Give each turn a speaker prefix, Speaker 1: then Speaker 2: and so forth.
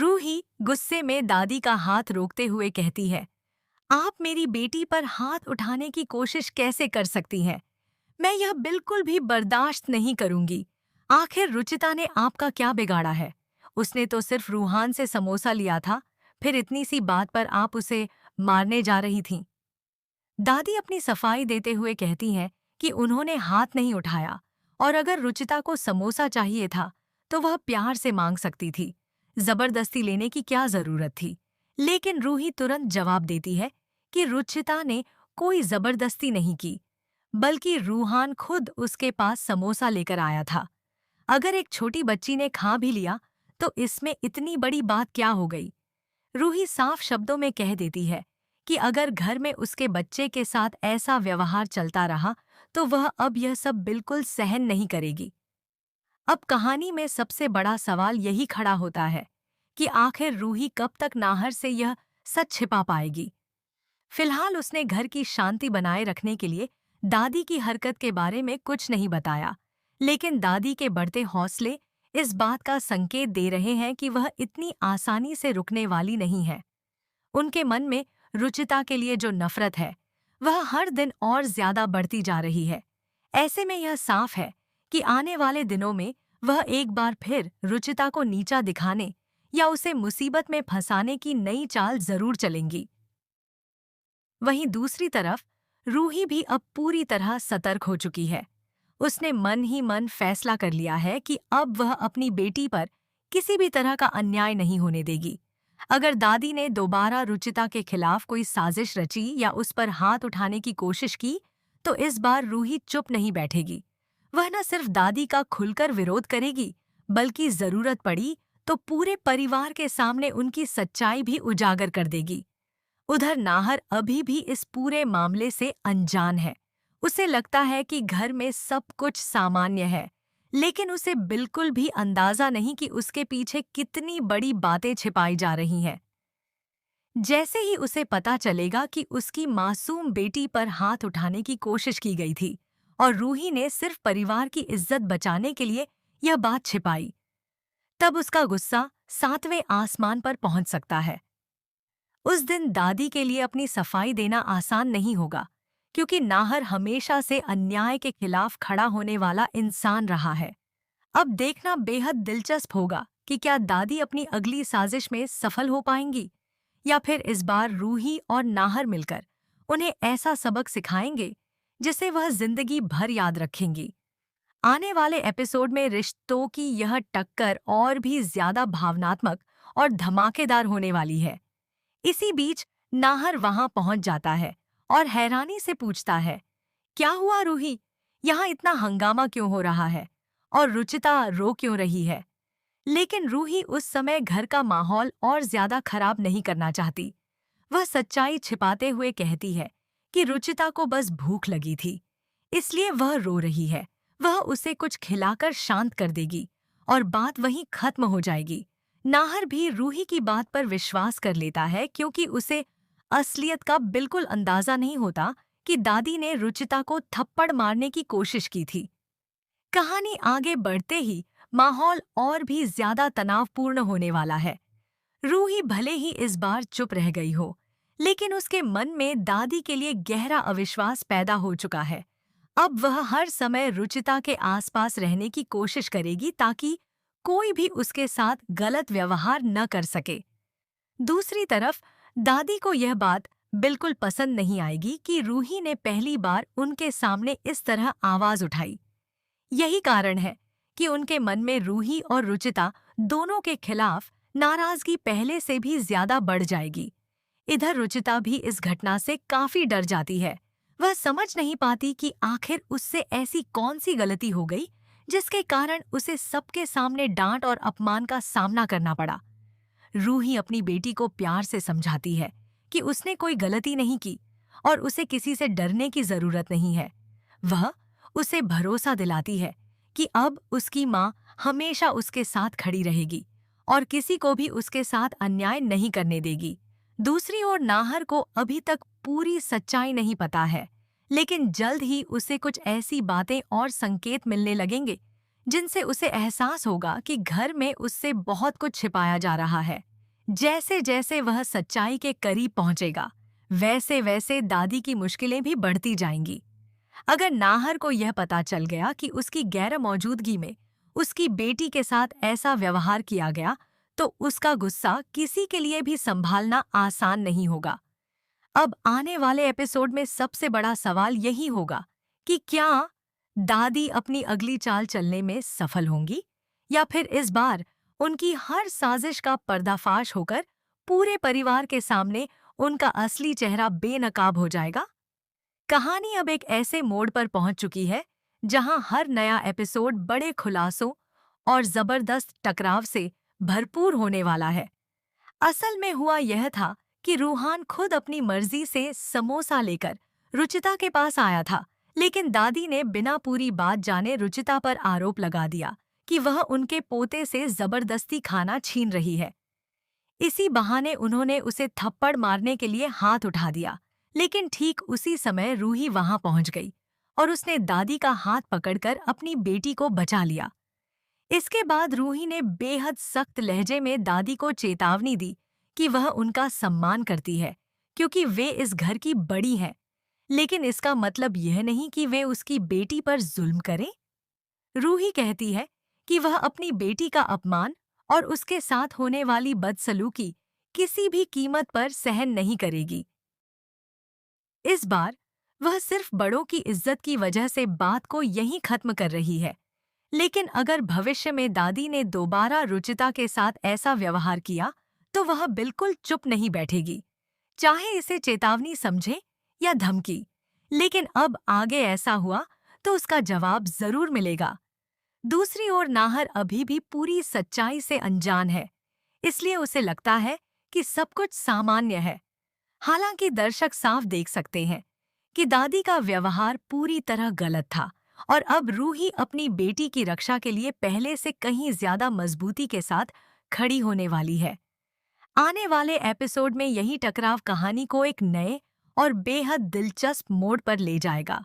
Speaker 1: रूही गुस्से में दादी का हाथ रोकते हुए कहती है, आप मेरी बेटी पर हाथ उठाने की कोशिश कैसे कर सकती हैं? मैं यह बिल्कुल भी बर्दाश्त नहीं करूंगी। आखिर रुचिता ने आपका क्या बिगाड़ा है? उसने तो सिर्फ रूहान से समोसा लिया था, फिर इतनी सी बात पर आप उसे मारने जा रही थीं। दादी अपनी सफाई देते हुए कहती हैं कि उन्होंने हाथ नहीं उठाया और अगर रुचिता को समोसा चाहिए था तो वह प्यार से मांग सकती थी। जबरदस्ती लेने की क्या जरूरत थी? लेकिन रूही तुरंत जवाब देती है कि रुचिता ने कोई जबरदस्ती नहीं की, बल्कि रूहान खुद उसके पास समोसा लेकर आया था। अगर एक छोटी बच्ची ने खा भी लिया तो इसमें इतनी बड़ी बात क्या हो गई? रूही साफ शब्दों में कह देती है कि अगर घर में उसके बच्चे के साथ ऐसा व्यवहार चलता रहा तो वह अब यह सब बिल्कुल सहन नहीं करेगी। अब कहानी में सबसे बड़ा सवाल यही खड़ा होता है कि आखिर रूही कब तक नाहर से यह सच छिपा पाएगी। फिलहाल उसने घर की शांति बनाए रखने के लिए दादी की हरकत के बारे में कुछ नहीं बताया, लेकिन दादी के बढ़ते हौसले इस बात का संकेत दे रहे हैं कि वह इतनी आसानी से रुकने वाली नहीं है। उनके मन में रुचिता के लिए जो नफरत है, वह हर दिन और ज्यादा बढ़ती जा रही है। ऐसे में यह साफ है कि आने वाले दिनों में वह एक बार फिर रुचिता को नीचा दिखाने या उसे मुसीबत में फंसाने की नई चाल जरूर चलेंगी। वहीं दूसरी तरफ रूही भी अब पूरी तरह सतर्क हो चुकी है। उसने मन ही मन फैसला कर लिया है कि अब वह अपनी बेटी पर किसी भी तरह का अन्याय नहीं होने देगी। अगर दादी ने दोबारा रुचिता के खिलाफ कोई साजिश रची या उस पर हाथ उठाने की कोशिश की, तो इस बार रूही चुप नहीं बैठेगी। वह न सिर्फ दादी का खुलकर विरोध करेगी, बल्कि जरूरत पड़ी तो पूरे परिवार के सामने उनकी सच्चाई भी उजागर कर देगी। उधर नाहर अभी भी इस पूरे मामले से अनजान है। उसे लगता है कि घर में सब कुछ सामान्य है, लेकिन उसे बिल्कुल भी अंदाजा नहीं कि उसके पीछे कितनी बड़ी बातें छिपाई जा रही हैं। जैसे ही उसे पता चलेगा कि उसकी मासूम बेटी पर हाथ उठाने की कोशिश की गई थी और रूही ने सिर्फ परिवार की इज्जत बचाने के लिए यह बात छिपाई, तब उसका गुस्सा 7वें आसमान पर पहुंच सकता है। उस दिन दादी के लिए अपनी सफाई देना आसान नहीं होगा, क्योंकि नाहर हमेशा से अन्याय के खिलाफ खड़ा होने वाला इंसान रहा है। अब देखना बेहद दिलचस्प होगा कि क्या दादी अपनी अगली साजिश में सफल हो पाएंगी, या फिर इस बार रूही और नाहर मिलकर उन्हें ऐसा सबक सिखाएंगे जिसे वह जिंदगी भर याद रखेंगी। आने वाले एपिसोड में रिश्तों की यह टक्कर और भी ज्यादा भावनात्मक और धमाकेदार होने वाली है। इसी बीच नाहर वहां पहुंच जाता है और हैरानी से पूछता है, क्या हुआ रूही? यहाँ इतना हंगामा क्यों हो रहा है और रुचिता रो क्यों रही है? लेकिन रूही उस समय घर का माहौल और ज्यादा खराब नहीं करना चाहती। वह सच्चाई छिपाते हुए कहती है कि रुचिता को बस भूख लगी थी, इसलिए वह रो रही है। वह उसे कुछ खिलाकर शांत कर देगी और बात वहीं खत्म हो जाएगी। नाहर भी रूही की बात पर विश्वास कर लेता है, क्योंकि उसे असलियत का बिल्कुल अंदाजा नहीं होता कि दादी ने रुचिता को थप्पड़ मारने की कोशिश की थी। कहानी आगे बढ़ते ही माहौल और भी ज्यादा तनावपूर्ण होने वाला है। रूही भले ही इस बार चुप रह गई हो, लेकिन उसके मन में दादी के लिए गहरा अविश्वास पैदा हो चुका है। अब वह हर समय रुचिता के आसपास रहने की कोशिश करेगी ताकि कोई भी उसके साथ गलत व्यवहार न कर सके। दूसरी तरफ दादी को यह बात बिल्कुल पसंद नहीं आएगी कि रूही ने पहली बार उनके सामने इस तरह आवाज उठाई। यही कारण है कि उनके मन में रूही और रुचिता दोनों के खिलाफ नाराजगी पहले से भी ज्यादा बढ़ जाएगी। इधर रुचिता भी इस घटना से काफी डर जाती है। वह समझ नहीं पाती कि आखिर उससे ऐसी कौन सी गलती हो गई जिसके कारण उसे सबके सामने डांट और अपमान का सामना करना पड़ा। रूही अपनी बेटी को प्यार से समझाती है कि उसने कोई गलती नहीं की और उसे किसी से डरने की जरूरत नहीं है। वह उसे भरोसा दिलाती है कि अब उसकी माँ हमेशा उसके साथ खड़ी रहेगी और किसी को भी उसके साथ अन्याय नहीं करने देगी। दूसरी ओर नाहर को अभी तक पूरी सच्चाई नहीं पता है, लेकिन जल्द ही उसे कुछ ऐसी बातें और संकेत मिलने लगेंगे जिनसे उसे एहसास होगा कि घर में उससे बहुत कुछ छिपाया जा रहा है। जैसे जैसे वह सच्चाई के करीब पहुंचेगा, वैसे वैसे दादी की मुश्किलें भी बढ़ती जाएंगी। अगर नाहर को यह पता चल गया कि उसकी गैर मौजूदगी में उसकी बेटी के साथ ऐसा व्यवहार किया गया, तो उसका गुस्सा किसी के लिए भी संभालना आसान नहीं होगा। अब आने वाले एपिसोड में सबसे बड़ा सवाल यही होगा कि क्या दादी अपनी अगली चाल चलने में सफल होंगी, या फिर इस बार उनकी हर साजिश का पर्दाफाश होकर पूरे परिवार के सामने उनका असली चेहरा बेनकाब हो जाएगा। कहानी अब एक ऐसे मोड़ पर पहुंच चुकी है जहां हर नया एपिसोड बड़े खुलासों और जबरदस्त टकराव से भरपूर होने वाला है। असल में हुआ यह था कि रूहान खुद अपनी मर्जी से समोसा लेकर रुचिता के पास आया था, लेकिन दादी ने बिना पूरी बात जाने रुचिता पर आरोप लगा दिया कि वह उनके पोते से जबरदस्ती खाना छीन रही है। इसी बहाने उन्होंने उसे थप्पड़ मारने के लिए हाथ उठा दिया, लेकिन ठीक उसी समय रूही वहां पहुंच गई और उसने दादी का हाथ पकड़कर अपनी बेटी को बचा लिया। इसके बाद रूही ने बेहद सख्त लहजे में दादी को चेतावनी दी कि वह उनका सम्मान करती है क्योंकि वे इस घर की बड़ी हैं, लेकिन इसका मतलब यह नहीं कि वे उसकी बेटी पर जुल्म करें। रूही कहती है कि वह अपनी बेटी का अपमान और उसके साथ होने वाली बदसलूकी किसी भी कीमत पर सहन नहीं करेगी। इस बार वह सिर्फ बड़ों की इज्जत की वजह से बात को यहीं खत्म कर रही है, लेकिन अगर भविष्य में दादी ने दोबारा रुचिता के साथ ऐसा व्यवहार किया तो वह बिल्कुल चुप नहीं बैठेगी, चाहे इसे चेतावनी समझे या धमकी। लेकिन अब आगे ऐसा हुआ तो उसका जवाब जरूर मिलेगा। दूसरी ओर नाहर अभी भी पूरी सच्चाई से अनजान है, इसलिए उसे लगता है कि सब कुछ सामान्य है। हालांकि दर्शक साफ देख सकते हैं कि दादी का व्यवहार पूरी तरह गलत था और अब रूही अपनी बेटी की रक्षा के लिए पहले से कहीं ज्यादा मजबूती के साथ खड़ी होने वाली है। आने वाले एपिसोड में यही टकराव कहानी को एक नए और बेहद दिलचस्प मोड़ पर ले जाएगा।